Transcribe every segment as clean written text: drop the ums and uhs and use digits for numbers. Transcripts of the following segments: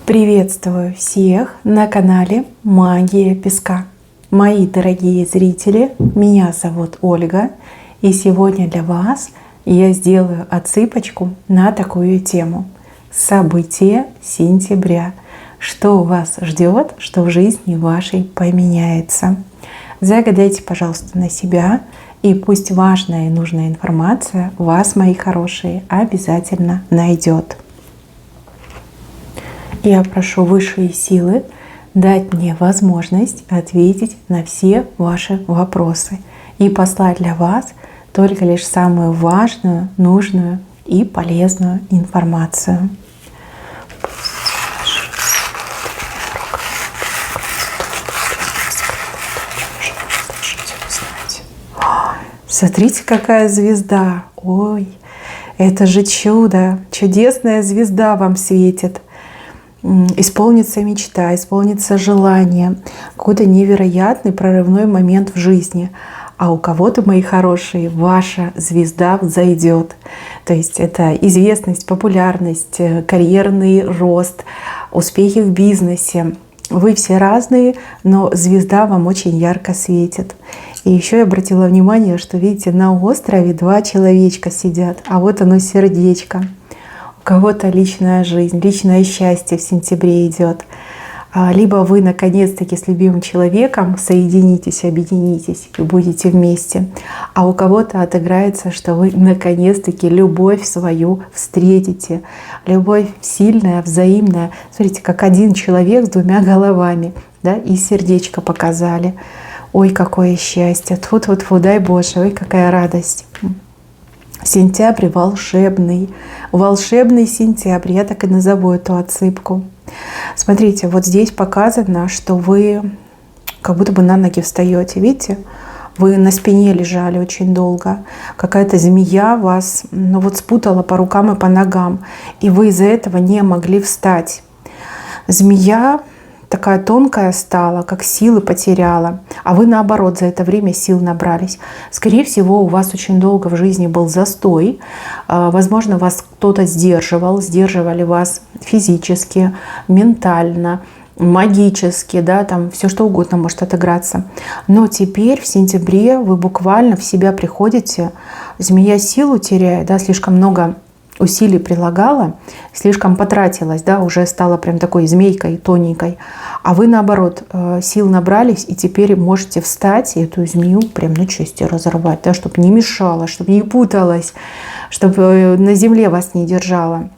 Приветствую всех на канале Магия Песка. Мои дорогие зрители, меня зовут Ольга, и сегодня для вас я сделаю отсыпочку на такую тему. События сентября. Что вас ждет, что в жизни вашей поменяется. Загадайте, пожалуйста, на себя, и пусть важная и нужная информация вас, мои хорошие, обязательно найдет. Я прошу высшие силы дать мне возможность ответить на все ваши вопросы и послать для вас только лишь самую важную, нужную и полезную информацию. Смотрите, какая звезда! Ой, это же чудо! Чудесная звезда вам светит. Исполнится мечта, исполнится желание, какой-то невероятный прорывной момент в жизни. А у кого-то, мои хорошие, ваша звезда взойдет. То есть это известность, популярность, карьерный рост, успехи в бизнесе. Вы все разные, но звезда вам очень ярко светит. И еще я обратила внимание, что, видите, на острове два человечка сидят, а вот оно сердечко. У кого-то личная жизнь, личное счастье в сентябре идет. Либо вы наконец-таки с любимым человеком соединитесь, объединитесь и будете вместе. А у кого-то отыграется, что вы наконец-таки любовь свою встретите. Любовь сильная, взаимная. Смотрите, как один человек с двумя головами, да, и сердечко показали. Ой, какое счастье! Тьфу-тьфу-тьфу, дай Боже, ой, какая радость! Сентябрь волшебный. Волшебный сентябрь. Я так и назову эту отсыпку. Смотрите, вот здесь показано, что вы как будто бы на ноги встаете. Видите? Вы на спине лежали очень долго. Какая-то змея вас спутала по рукам и по ногам. И вы из-за этого не могли встать. Змея такая тонкая стала, как силы потеряла. А вы, наоборот, за это время сил набрались. Скорее всего, у вас очень долго в жизни был застой. Возможно, вас кто-то сдерживал. Сдерживали вас физически, ментально, магически, да, там все что угодно может отыграться. Но теперь в сентябре вы буквально в себя приходите. Змея силу теряет, да, слишком много усилий прилагала, слишком потратилась, да, уже стала прям такой змейкой тоненькой. А вы, наоборот, сил набрались, и теперь можете встать и эту змею прям на части разорвать, да, чтобы не мешала, чтобы не путалась, чтобы на земле вас не держала.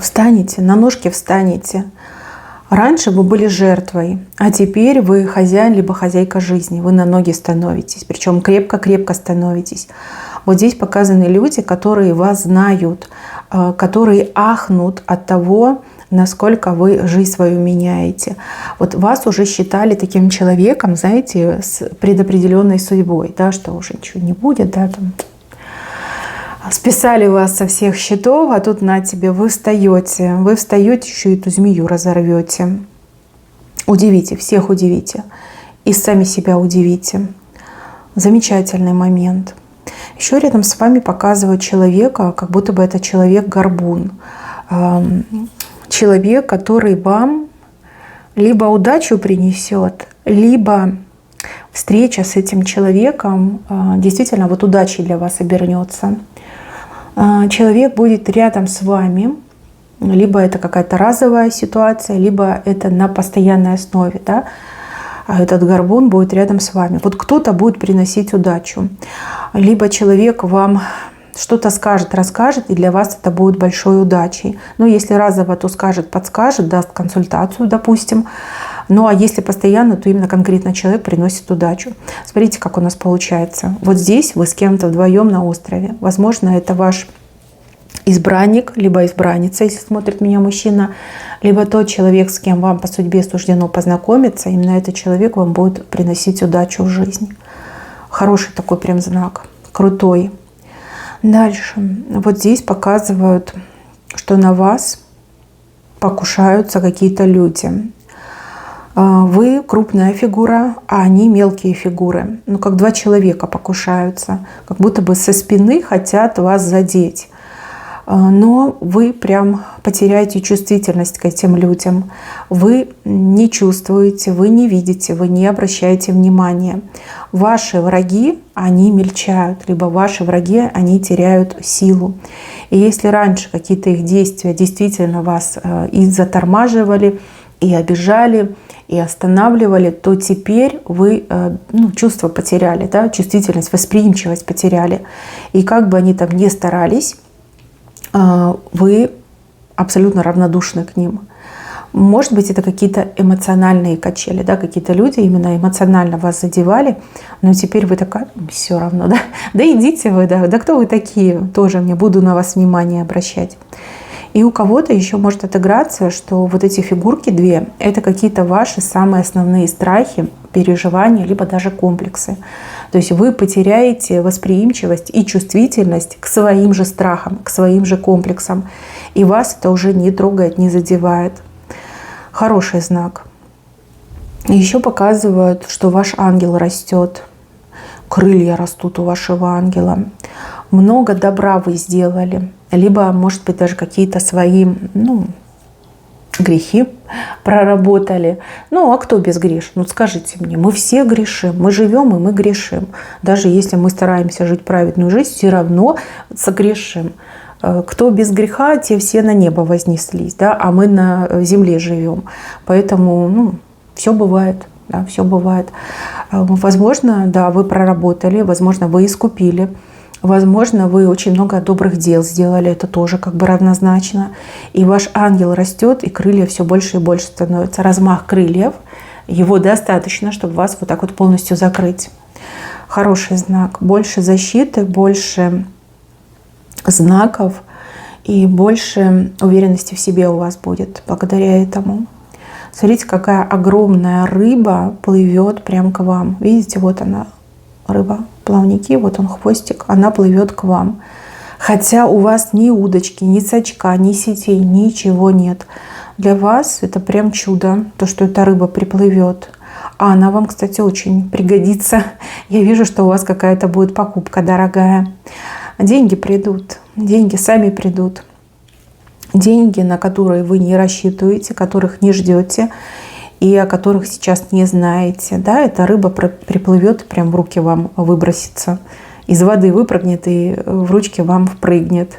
Встанете, на ножки встанете. Раньше вы были жертвой, а теперь вы хозяин либо хозяйка жизни. Вы на ноги становитесь, причем крепко-крепко становитесь. Вот здесь показаны люди, которые вас знают, которые ахнут от того, насколько вы жизнь свою меняете. Вот вас уже считали таким человеком, знаете, с предопределенной судьбой, да, что уже ничего не будет, да, там. Списали вас со всех счетов, а тут на тебе, вы встаете, еще эту змею разорвете. Удивите, всех удивите. И сами себя удивите. Замечательный момент. Еще рядом с вами показывают человека, как будто бы это человек-горбун. Человек, который вам либо удачу принесет, либо встреча с этим человеком действительно вот удачей для вас обернется. Человек будет рядом с вами, либо это какая-то разовая ситуация, либо это на постоянной основе, да? А этот горбун будет рядом с вами. Вот кто-то будет приносить удачу, либо человек вам что-то скажет, расскажет, и для вас это будет большой удачей. Ну, если разово, то скажет, подскажет, даст консультацию, допустим. Ну, а если постоянно, то именно конкретно человек приносит удачу. Смотрите, как у нас получается. Вот здесь вы с кем-то вдвоем на острове. Возможно, это ваш избранник, либо избранница, если смотрит меня мужчина, либо тот человек, с кем вам по судьбе суждено познакомиться. Именно этот человек вам будет приносить удачу в жизнь. Хороший такой прям знак, крутой. Дальше. Вот здесь показывают, что на вас покушаются какие-то люди. Вы крупная фигура, а они мелкие фигуры. Ну, как два человека покушаются. Как будто бы со спины хотят вас задеть. но вы прям потеряете чувствительность к этим людям. Вы не чувствуете, вы не видите, вы не обращаете внимания. Ваши враги, они мельчают, либо ваши враги, они теряют силу. И если раньше какие-то их действия действительно вас и затормаживали, и обижали, и останавливали, то теперь вы чувство потеряли, да, чувствительность, восприимчивость потеряли. И как бы они там ни старались, вы абсолютно равнодушны к ним. Может быть, это какие-то эмоциональные качели, да, какие-то люди именно эмоционально вас задевали, но теперь вы такая, все равно, да, да идите вы, да кто вы такие, тоже мне буду на вас внимание обращать. И у кого-то еще может отыграться, что вот эти фигурки две — это какие-то ваши самые основные страхи, переживания, либо даже комплексы. То есть вы потеряете восприимчивость и чувствительность к своим же страхам, к своим же комплексам. И вас это уже не трогает, не задевает. Хороший знак. Еще показывают, что ваш ангел растет. Крылья растут у вашего ангела. Много добра вы сделали. Либо, может быть, даже какие-то свои грехи проработали. Ну, а кто безгрешен? Ну, скажите мне, мы все грешим. Мы живем, и мы грешим. Даже если мы стараемся жить праведную жизнь, все равно согрешим. Кто без греха, те все на небо вознеслись, да, а мы на земле живем. Поэтому, все бывает. Да, все бывает. Возможно, да, вы проработали, возможно, вы искупили. Возможно, вы очень много добрых дел сделали, это тоже как бы равнозначно. И ваш ангел растет, и крылья все больше и больше становятся. Размах крыльев, его достаточно, чтобы вас вот так вот полностью закрыть. Хороший знак. Больше защиты, больше знаков и больше уверенности в себе у вас будет благодаря этому. Смотрите, какая огромная рыба плывет прямо к вам. Видите, вот она, рыба. Плавники, вот он хвостик, она плывет к вам. Хотя у вас ни удочки, ни сачка, ни сетей, ничего нет. Для вас это прям чудо, то, что эта рыба приплывет. А она вам, кстати, очень пригодится. Я вижу, что у вас какая-то будет покупка дорогая. Деньги придут, деньги сами придут. Деньги, на которые вы не рассчитываете, которых не ждете и о которых сейчас не знаете. Да, эта рыба приплывет, прям в руки вам выбросится. Из воды выпрыгнет и в ручки вам впрыгнет.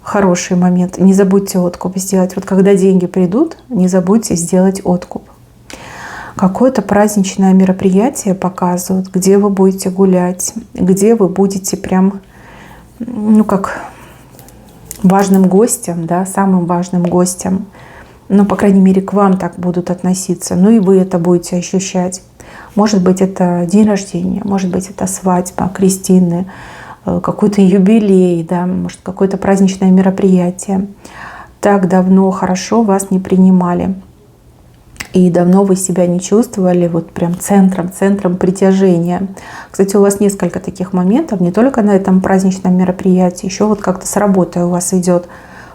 Хороший момент. Не забудьте откуп сделать. Вот когда деньги придут, не забудьте сделать откуп. Какое-то праздничное мероприятие показывают, где вы будете гулять, где вы будете прям, как важным гостем, да, самым важным гостем. По крайней мере, к вам так будут относиться. И вы это будете ощущать. Может быть, это день рождения, может быть, это свадьба, крестины, какой-то юбилей, да, может, какое-то праздничное мероприятие. Так давно хорошо вас не принимали. И давно вы себя не чувствовали вот прям центром притяжения. Кстати, у вас несколько таких моментов, не только на этом праздничном мероприятии, еще вот как-то с работой у вас идет.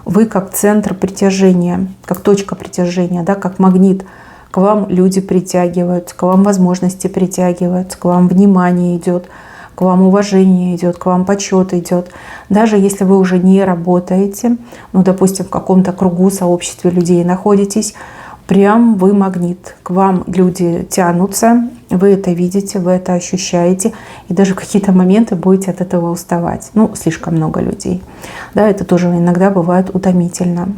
Вы как центр притяжения, как точка притяжения, да, как магнит. К вам люди притягиваются, к вам возможности притягиваются, к вам внимание идет, к вам уважение идет, к вам почет идет. Даже если вы уже не работаете, допустим, в каком-то кругу, сообществе людей находитесь, прям вы магнит. К вам люди тянутся, вы это видите, вы это ощущаете. И даже в какие-то моменты будете от этого уставать. Слишком много людей. Да, это тоже иногда бывает утомительно.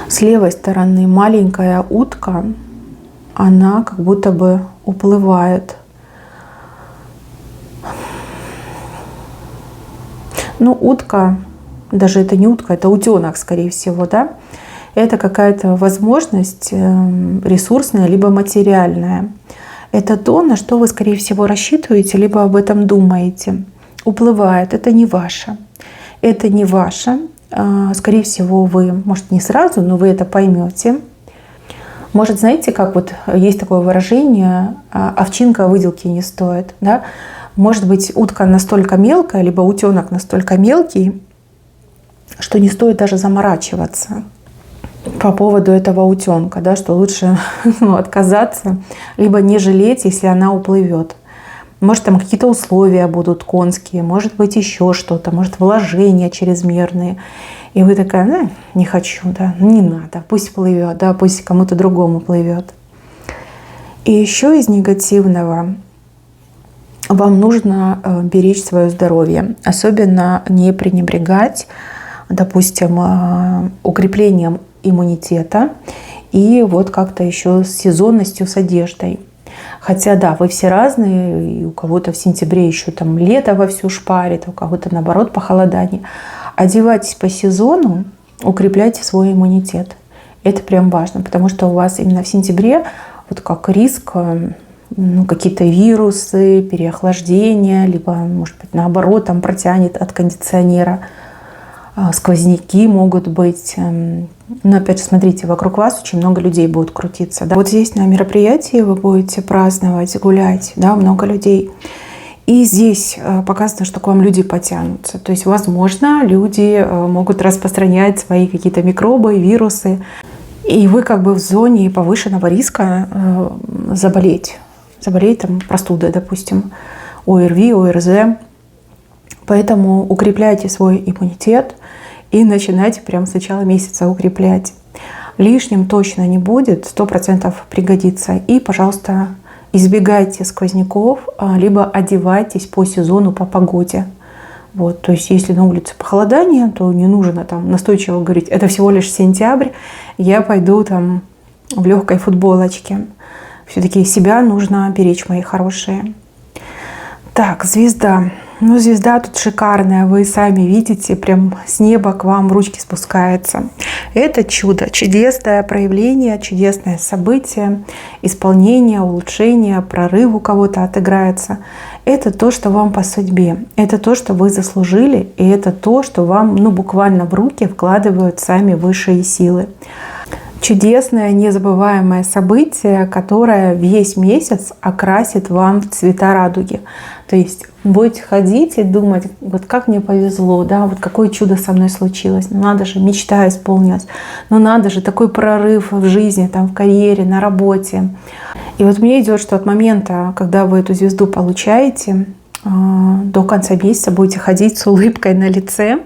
С левой стороны маленькая утка, она как будто бы уплывает. Утка, даже это не утка, это утенок, скорее всего, да? Это какая-то возможность ресурсная, либо материальная. Это то, на что вы, скорее всего, рассчитываете, либо об этом думаете. Уплывает. Это не ваше. Это не ваше. Скорее всего, вы, может, не сразу, но вы это поймете. Может, знаете, как вот есть такое выражение «овчинка выделки не стоит». Да? Может быть, утка настолько мелкая, либо утенок настолько мелкий, что не стоит даже заморачиваться по поводу этого утенка, да, что лучше отказаться, либо не жалеть, если она уплывет. Может, там какие-то условия будут конские, может быть, еще что-то, может, вложения чрезмерные. И вы такая, ну, не хочу, да, не надо, пусть плывет, да, пусть кому-то другому плывет. И еще из негативного вам нужно беречь свое здоровье, особенно не пренебрегать, допустим, укреплением иммунитета и вот как-то еще с сезонностью, с одеждой. Хотя, да, вы все разные, и у кого-то в сентябре еще там лето вовсю шпарит, а у кого-то наоборот похолодание. Одевайтесь по сезону, укрепляйте свой иммунитет. Это прям важно, потому что у вас именно в сентябре вот как риск, какие-то вирусы, переохлаждение, либо, может быть, наоборот, там протянет от кондиционера. Сквозняки могут быть. Но опять же, смотрите, вокруг вас очень много людей будут крутиться. Да? Вот здесь на мероприятии вы будете праздновать, гулять, да, много людей. И здесь показано, что к вам люди потянутся. То есть, возможно, люди могут распространять свои какие-то микробы, вирусы. И вы как бы в зоне повышенного риска заболеть там простудой, допустим, ОРВИ, ОРЗ. Поэтому укрепляйте свой иммунитет и начинайте прямо с начала месяца укреплять. Лишним точно не будет, 100% пригодится. И, пожалуйста, избегайте сквозняков, либо одевайтесь по сезону, по погоде. Вот, то есть, если на улице похолодание, то не нужно там настойчиво говорить, это всего лишь сентябрь, я пойду там в легкой футболочке. Все-таки себя нужно беречь, мои хорошие. Так, звезда. Ну, звезда тут шикарная, вы сами видите, прям с неба к вам в ручки спускается. Это чудо, чудесное проявление, чудесное событие, исполнение, улучшение, прорыв у кого-то отыграется. Это то, что вам по судьбе, это то, что вы заслужили, и это то, что вам буквально в руки вкладывают сами высшие силы. Чудесное, незабываемое событие, которое весь месяц окрасит вам в цвета радуги. То есть будете ходить и думать, вот как мне повезло, да, вот какое чудо со мной случилось. Ну надо же, мечта исполнилась. Ну надо же, такой прорыв в жизни, там, в карьере, на работе. И вот мне идет, что от момента, когда вы эту звезду получаете, до конца месяца будете ходить с улыбкой на лице,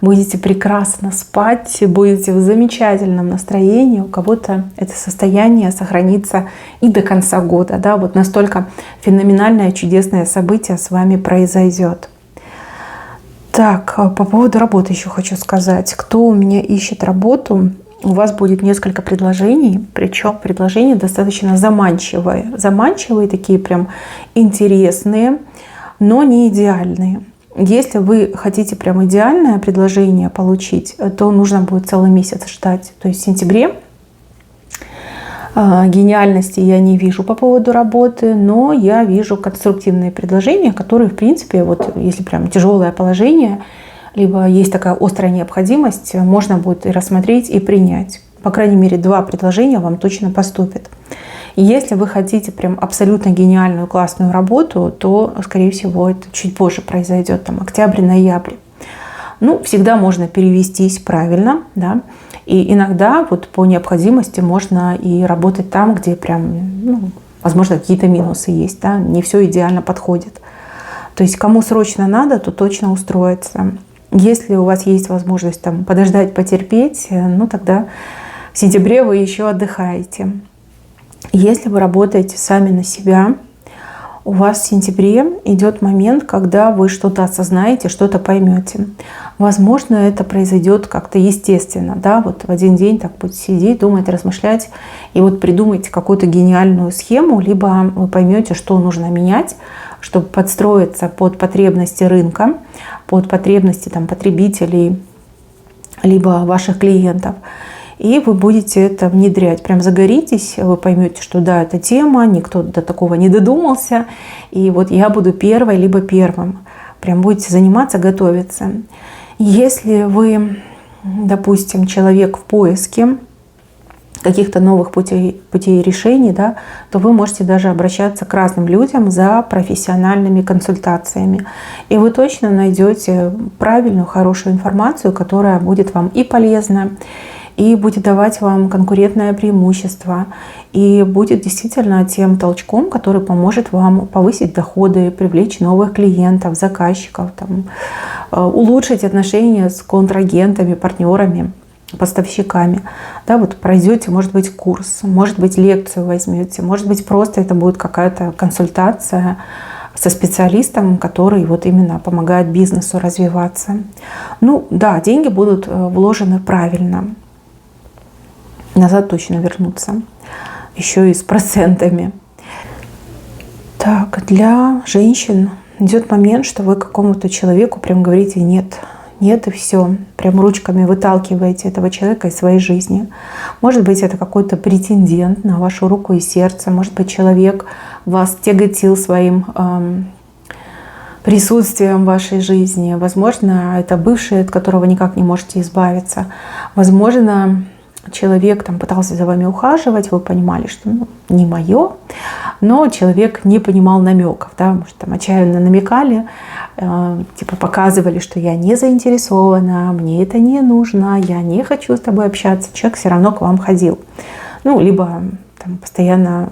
будете прекрасно спать, будете в замечательном настроении. У кого-то это состояние сохранится и до конца года. Да? Вот настолько феноменальное, чудесное событие с вами произойдет. Так, по поводу работы еще хочу сказать. Кто у меня ищет работу, у вас будет несколько предложений, причем предложения достаточно заманчивые. Заманчивые, такие прям интересные, но не идеальные. Если вы хотите прям идеальное предложение получить, то нужно будет целый месяц ждать. То есть в сентябре гениальности я не вижу по поводу работы, но я вижу конструктивные предложения, которые, в принципе, вот если прям тяжелое положение, либо есть такая острая необходимость, можно будет и рассмотреть, и принять. По крайней мере, 2 предложения вам точно поступят. И если вы хотите прям абсолютно гениальную, классную работу, то, скорее всего, это чуть позже произойдет, там, октябрь-ноябрь. Ну, всегда можно перевестись правильно, да, и иногда вот по необходимости можно и работать там, где прям, возможно, какие-то минусы есть, да, не все идеально подходит. То есть кому срочно надо, то точно устроится. Если у вас есть возможность там подождать, потерпеть, тогда в сентябре вы еще отдыхаете. Если вы работаете сами на себя, у вас в сентябре идет момент, когда вы что-то осознаете, что-то поймете. Возможно, это произойдет как-то естественно. Да? Вот в один день так будете сидеть, думать, размышлять, и вот придумайте какую-то гениальную схему, либо вы поймете, что нужно менять, чтобы подстроиться под потребности рынка, под потребности там, потребителей, либо ваших клиентов. И вы будете это внедрять. Прям загоритесь, вы поймете, что да, это тема, никто до такого не додумался. И вот я буду первой, либо первым. Прям будете заниматься, готовиться. Если вы, допустим, человек в поиске каких-то новых путей решений, да, то вы можете даже обращаться к разным людям за профессиональными консультациями. И вы точно найдете правильную, хорошую информацию, которая будет вам и полезна, и будет давать вам конкурентное преимущество, и будет действительно тем толчком, который поможет вам повысить доходы, привлечь новых клиентов, заказчиков, там, улучшить отношения с контрагентами, партнерами, поставщиками. Да, вот пройдете, может быть, курс, может быть, лекцию возьмете, может быть, просто это будет какая-то консультация со специалистом, который вот именно помогает бизнесу развиваться. Ну да, деньги будут вложены правильно. Назад точно вернутся. Еще и с процентами. Так, для женщин идет момент, что вы какому-то человеку прям говорите «нет». Нет, и все. Прям ручками выталкиваете этого человека из своей жизни. Может быть, это какой-то претендент на вашу руку и сердце. Может быть, человек вас тяготил своим присутствием в вашей жизни. Возможно, это бывший, от которого никак не можете избавиться. Возможно, человек там пытался за вами ухаживать, вы понимали, что не мое, но человек не понимал намеков, да, может, там отчаянно намекали, типа показывали, что я не заинтересована, мне это не нужно, я не хочу с тобой общаться. Человек все равно к вам ходил. Ну, либо там, постоянно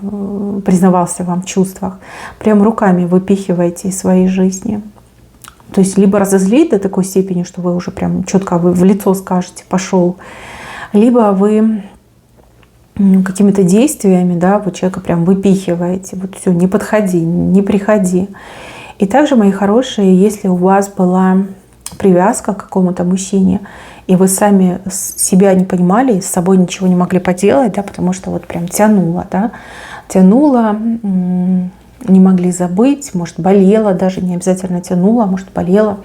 признавался вам в чувствах. Прям руками выпихиваете из своей жизни. То есть либо разозлить до такой степени, что вы уже прям четко в лицо скажете «пошел», либо вы какими-то действиями, да, вы человека прям выпихиваете. Вот все, не подходи, не приходи. И также, мои хорошие, если у вас была привязка к какому-то мужчине, и вы сами себя не понимали, с собой ничего не могли поделать, да, потому что вот прям тянуло, да, тянуло, не могли забыть, может, болело, даже не обязательно тянуло, может, болело,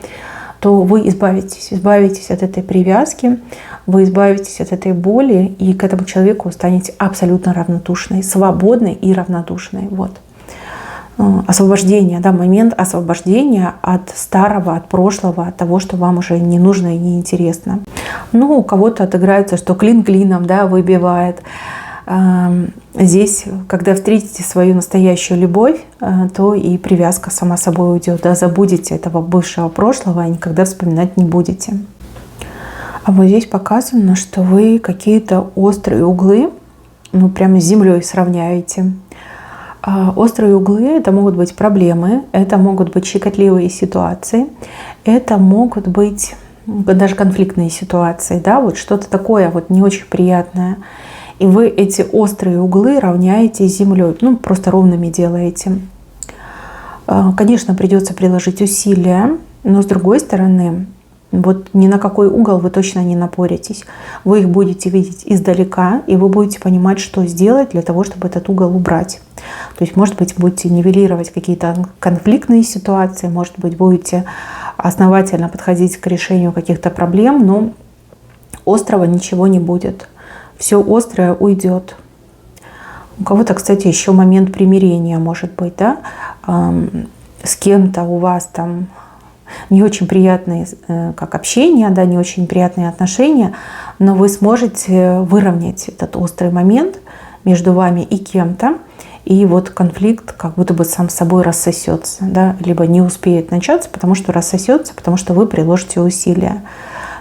то вы избавитесь от этой привязки, вы избавитесь от этой боли, и к этому человеку станете абсолютно равнодушной, свободной и равнодушной. Вот. Освобождение, да, момент освобождения от старого, от прошлого, от того, что вам уже не нужно и не интересно. Ну, у кого-то отыграется, что клин клином, да, выбивает. Здесь, когда встретите свою настоящую любовь, то и привязка сама собой уйдет. Да, забудете этого бывшего прошлого и никогда вспоминать не будете. А вот здесь показано, что вы какие-то острые углы, ну, прямо с землей сравняете. Острые углы — это могут быть проблемы, это могут быть щекотливые ситуации, это могут быть даже конфликтные ситуации, да, вот что-то такое вот не очень приятное. И вы эти острые углы равняете с землей, ну, просто ровными делаете. Конечно, придется приложить усилия, но с другой стороны, вот ни на какой угол вы точно не напоритесь. Вы их будете видеть издалека, и вы будете понимать, что сделать для того, чтобы этот угол убрать. То есть, может быть, будете нивелировать какие-то конфликтные ситуации, может быть, будете основательно подходить к решению каких-то проблем, но острого ничего не будет. Все острое уйдет. У кого-то, кстати, еще момент примирения может быть, да? С кем-то у вас там не очень приятные, как общение, да, не очень приятные отношения, но вы сможете выровнять этот острый момент между вами и кем-то, и вот конфликт как будто бы сам собой рассосется, да, либо не успеет начаться, потому что рассосется, потому что вы приложите усилия.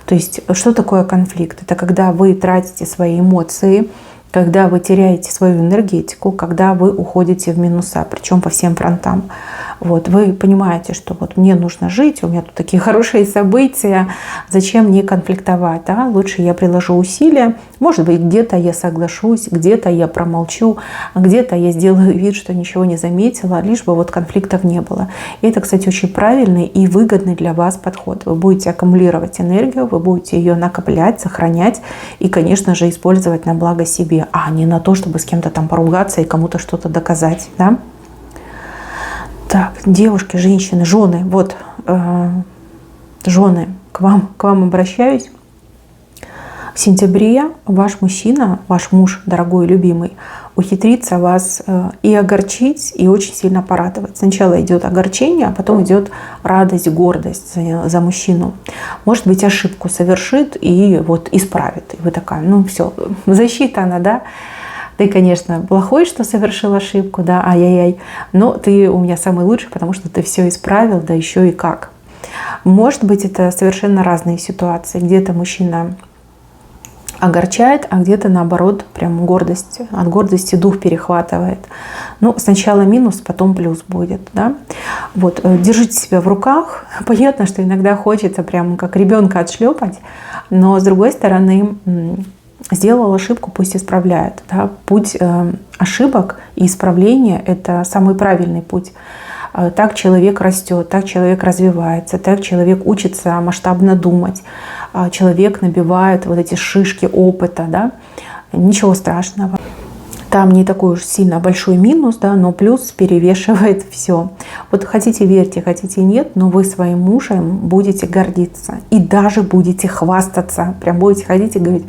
То есть, что такое конфликт? Это когда вы тратите свои эмоции, когда вы теряете свою энергетику, когда вы уходите в минуса, причем по всем фронтам. Вот, вы понимаете, что вот мне нужно жить, у меня тут такие хорошие события, зачем мне конфликтовать? Да? Лучше я приложу усилия, может быть, где-то я соглашусь, где-то я промолчу, где-то я сделаю вид, что ничего не заметила, лишь бы вот конфликтов не было. И это, кстати, очень правильный и выгодный для вас подход. Вы будете аккумулировать энергию, вы будете ее накоплять, сохранять и, конечно же, использовать на благо себе, а не на то, чтобы с кем-то там поругаться и кому-то что-то доказать. Да? Так, девушки, женщины, жены, вот, жены, к вам обращаюсь. В сентябре ваш мужчина, ваш муж, дорогой и любимый, ухитрится вас и огорчить, и очень сильно порадовать. Сначала идет огорчение, а потом идет радость, гордость за мужчину. Может быть, ошибку совершит и вот исправит. И вы такая, ну все, засчитана, да? Ты, конечно, плохой, что совершил ошибку, да, ай-яй-яй, но ты у меня самый лучший, потому что ты все исправил, да еще и как. Может быть, это совершенно разные ситуации. Где-то мужчина огорчает, а где-то наоборот прям гордость. От гордости дух перехватывает. Ну, сначала минус, потом плюс будет. Да? Вот, держите себя в руках. Понятно, что иногда хочется прям как ребенка отшлепать, но с другой стороны, сделал ошибку, пусть исправляет. Да? Путь ошибок и исправления – это самый правильный путь. Так человек растет, так человек развивается, так человек учится масштабно думать. Человек набивает вот эти шишки опыта. Да? Ничего страшного. Там не такой уж сильно большой минус, да, но плюс перевешивает все. Вот хотите верьте, хотите нет, но вы своим мужем будете гордиться. И даже будете хвастаться. Прям будете ходить и говорить: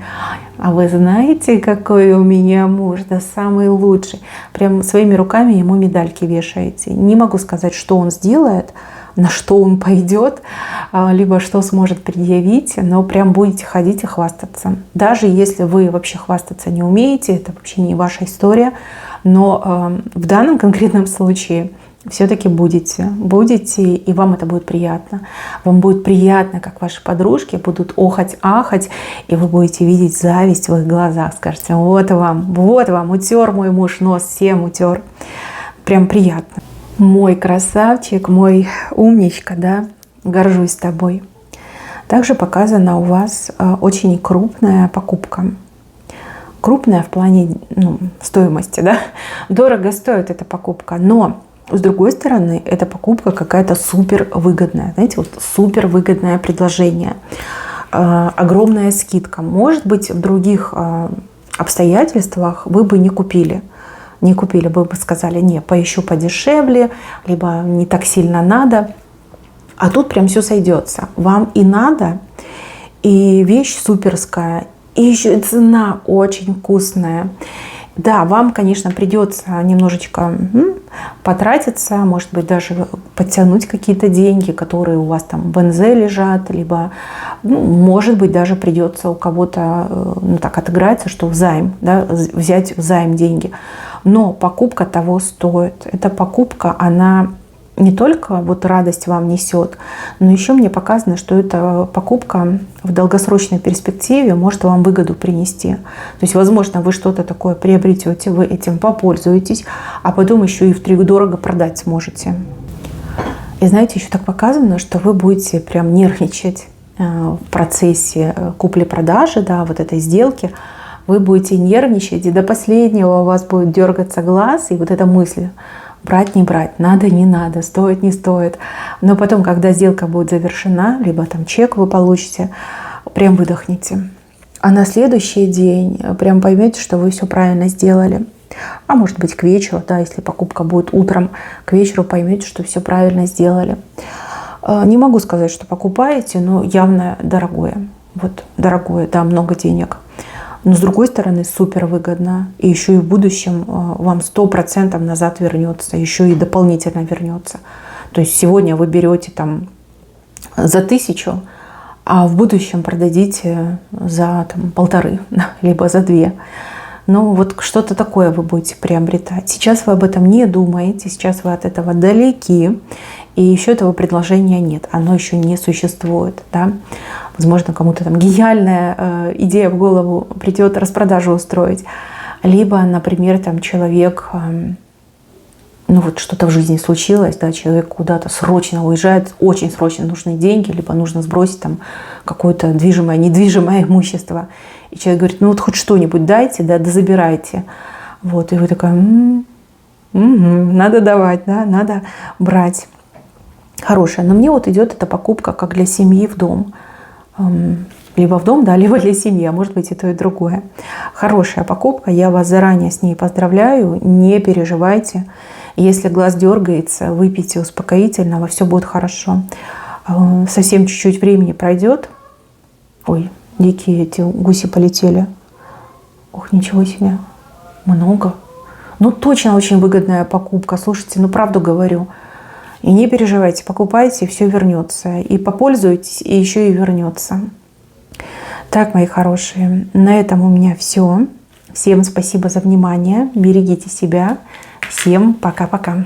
а вы знаете, какой у меня муж, да самый лучший. Прям своими руками ему медальки вешаете. Не могу сказать, что он сделает, на что он пойдет, либо что сможет предъявить, но прям будете ходить и хвастаться. Даже если вы вообще хвастаться не умеете, это вообще не ваша история, но в данном конкретном случае все-таки будете, и вам это будет приятно. Вам будет приятно, как ваши подружки будут охать, ахать, и вы будете видеть зависть в их глазах. Скажете: вот вам, утер мой муж нос, всем утер. Прям приятно. Мой красавчик, мой умничка, да, горжусь тобой. Также показана у вас очень крупная покупка. Крупная в плане стоимости, да. Дорого стоит эта покупка, но с другой стороны, эта покупка какая-то супер выгодная. Знаете, вот супер выгодное предложение. Огромная скидка. Может быть, в других обстоятельствах вы бы не купили. Вы бы сказали: не, поищу подешевле, либо не так сильно надо. А тут прям все сойдется. Вам и надо, и вещь суперская, и еще и цена очень вкусная. Да, вам, конечно, придется немножечко потратиться, может быть, даже подтянуть какие-то деньги, которые у вас там в НЗ лежат, либо, может быть, даже придется у кого-то так отыграться, что взайм, да, взять взайм деньги. Но покупка того стоит. Эта покупка, она не только вот радость вам несет, но еще мне показано, что эта покупка в долгосрочной перспективе может вам выгоду принести. То есть, возможно, вы что-то такое приобретете, вы этим попользуетесь, а потом еще и втридорого продать сможете. И знаете, еще так показано, что вы будете прям нервничать в процессе купли-продажи, да, вот этой сделки. Вы будете нервничать, и до последнего у вас будет дергаться глаз, и вот эта мысль: брать, не брать, надо, не надо, стоит, не стоит. Но потом, когда сделка будет завершена, либо там чек вы получите, прям выдохните. А на следующий день прям поймете, что вы все правильно сделали. А может быть, к вечеру, да, если покупка будет утром, к вечеру поймете, что все правильно сделали. Не могу сказать, что покупаете, но явно дорогое. Вот дорогое, да, много денег. Но с другой стороны, супер выгодно. И еще и в будущем вам 100% назад вернется. Еще и дополнительно вернется. То есть сегодня вы берете там за 1000, а в будущем продадите за там 1500, либо за 2. Ну вот что-то такое вы будете приобретать. Сейчас вы об этом не думаете. Сейчас вы от этого далеки. И еще этого предложения нет. Оно еще не существует. Да? Возможно, кому-то там гениальная идея в голову придет распродажу устроить. Либо, например, там человек, вот что-то в жизни случилось, да, человек куда-то срочно уезжает, очень срочно нужны деньги, либо нужно сбросить там какое-то движимое, недвижимое имущество. И человек говорит: вот хоть что-нибудь дайте, да забирайте. Вот, и вы такая: надо давать, да, надо брать. Хорошая. Но мне вот идет эта покупка как для семьи в дом. Либо в дом, да, либо для семьи, а может быть и то, и другое. Хорошая покупка, я вас заранее с ней поздравляю, не переживайте. Если глаз дергается, выпейте успокоительного, все будет хорошо. Совсем чуть-чуть времени пройдет. Ой, дикие эти гуси полетели. Ох, ничего себе, много. Ну, точно очень выгодная покупка, слушайте, правду говорю. И не переживайте, покупайте, все вернется. И попользуйтесь, и еще и вернется. Так, мои хорошие, на этом у меня все. Всем спасибо за внимание. Берегите себя. Всем пока-пока.